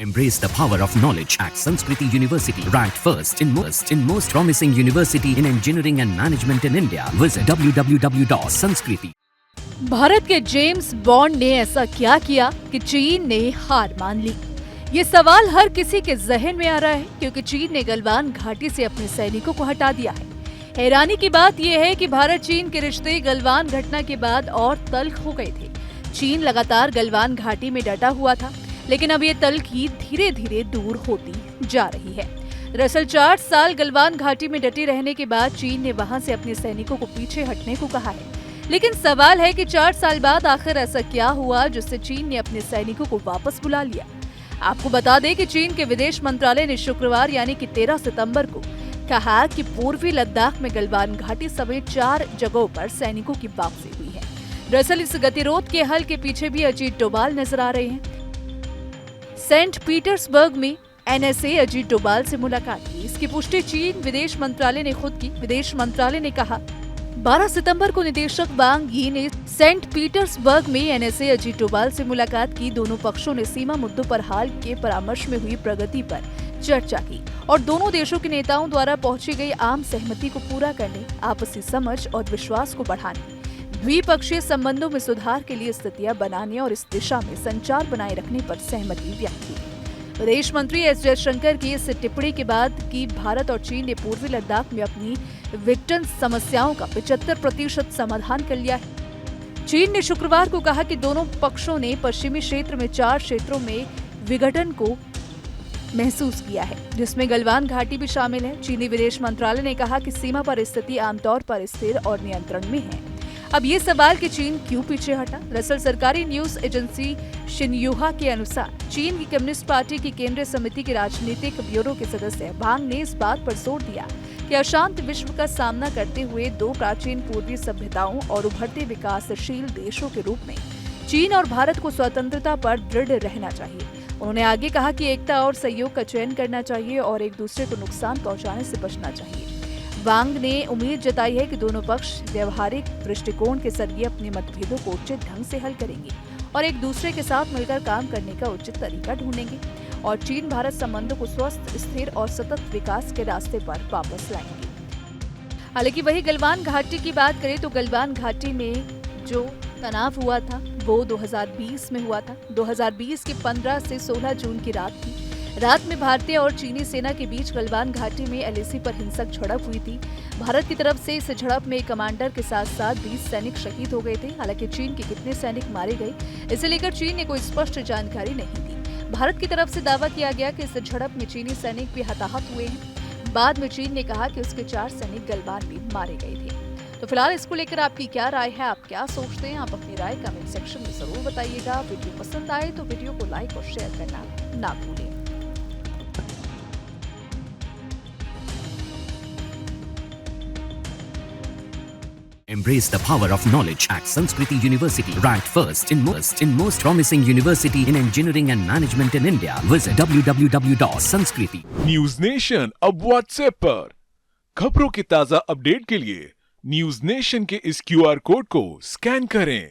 Embrace the power of knowledge at Sanskriti University, ranked first in most promising university in engineering and management in India. Visit www.sanskriti. Bharat के James bond ने ऐसा क्या किया कि चीन ने हार मान ली? ये सवाल हर किसी के जहन में आ रहा है क्योंकि चीन ने गलवान घाटी से अपने सैनिकों को हटा दिया है। हैरानी की बात यह है कि भारत चीन के रिश्ते गलवान घटना के बाद और तल्ख हो गए थे। चीन लगातार गलवान घाटी में डटा हुआ था, लेकिन अब ये तल्खी धीरे धीरे दूर होती जा रही है। दरअसल 4 साल गलवान घाटी में डटे रहने के बाद चीन ने वहां से अपने सैनिकों को पीछे हटने को कहा है। लेकिन सवाल है कि 4 साल बाद आखिर ऐसा क्या हुआ जिससे चीन ने अपने सैनिकों को वापस बुला लिया। आपको बता दें कि चीन के विदेश मंत्रालय ने शुक्रवार यानी कि 13 सितंबर को कहा कि पूर्वी लद्दाख में गलवान घाटी समेत 4 जगहों पर सैनिकों की वापसी हुई है। दरअसल इस गतिरोध के हल के पीछे भी अजीत डोभाल नजर आ रहे हैं। सेंट पीटर्सबर्ग में एनएसए अजीत डोभाल से मुलाकात की। इसकी पुष्टि चीन विदेश मंत्रालय ने खुद की। विदेश मंत्रालय ने कहा 12 सितंबर को निदेशक वांग यी ने सेंट पीटर्सबर्ग में एनएसए अजीत डोभाल से मुलाकात की। दोनों पक्षों ने सीमा मुद्दों पर हाल के परामर्श में हुई प्रगति पर चर्चा की और दोनों देशों के नेताओं द्वारा पहुंची गई आम सहमति को पूरा करने, आपसी समझ और विश्वास को बढ़ाने, द्विपक्षीय संबंधों में सुधार के लिए स्थितियां बनाने और इस दिशा में संचार बनाए रखने पर सहमति व्यक्त की। विदेश मंत्री एस जयशंकर की इस टिप्पणी के बाद कि भारत और चीन ने पूर्वी लद्दाख में अपनी विघटन समस्याओं का 75% समाधान कर लिया है। चीन ने शुक्रवार को कहा कि दोनों पक्षों ने पश्चिमी क्षेत्र में 4 क्षेत्रों में विघटन को महसूस किया है, जिसमें गलवान घाटी भी शामिल है। चीनी विदेश मंत्रालय ने कहा कि सीमा पर स्थिति आमतौर पर स्थिर और नियंत्रण में है। अब ये सवाल कि चीन क्यों पीछे हटा? दरअसल सरकारी न्यूज एजेंसी शिन्युहा के अनुसार चीन की कम्युनिस्ट पार्टी की केंद्रीय समिति के राजनीतिक ब्यूरो के सदस्य वांग ने इस बात पर जोर दिया कि अशांत विश्व का सामना करते हुए 2 प्राचीन पूर्वी सभ्यताओं और उभरते विकासशील देशों के रूप में चीन और भारत को स्वतंत्रता पर दृढ़ रहना चाहिए। उन्होंने आगे कहा कि एकता और सहयोग का चयन करना चाहिए और एक दूसरे को नुकसान पहुंचाने से बचना चाहिए। वांग ने उम्मीद जताई है कि दोनों पक्ष व्यवहारिक दृष्टिकोण के जरिए अपने मतभेदों को उचित ढंग से हल करेंगे और एक दूसरे के साथ मिलकर काम करने का उचित तरीका ढूंढेंगे और चीन भारत संबंधों को स्वस्थ, स्थिर और सतत विकास के रास्ते पर वापस लाएंगे। हालांकि वही गलवान घाटी की बात करें तो गलवान घाटी में जो तनाव हुआ था वो 2020 में हुआ था। 2020 के 15 से 16 जून की रात थी। रात में भारतीय और चीनी सेना के बीच गलवान घाटी में एलएसी पर हिंसक झड़प हुई थी। भारत की तरफ से इस झड़प में कमांडर के साथ साथ 20 सैनिक शहीद हो गए थे। हालांकि चीन के कितने सैनिक मारे गए इसे लेकर चीन ने कोई स्पष्ट जानकारी नहीं दी। भारत की तरफ से दावा किया गया कि इस झड़प में चीनी सैनिक भी हताहत हुए हैं। बाद में चीन ने कहा कि उसके 4 सैनिक गलवान में मारे गए थे। तो फिलहाल इसको लेकर आपकी क्या राय है? आप क्या सोचते हैं? आप अपनी राय कमेंट सेक्शन में जरूर बताइएगा। वीडियो पसंद आए तो वीडियो को लाइक और शेयर करना ना भूलें। Embrace the power of knowledge at Sanskriti University, ranked first in most promising university in engineering and management in India. Visit www.sanskriti. News nation अब व्हाट्सएप पर खबरों के ताजा अपडेट के लिए न्यूज नेशन के इस QR कोड को स्कैन करें।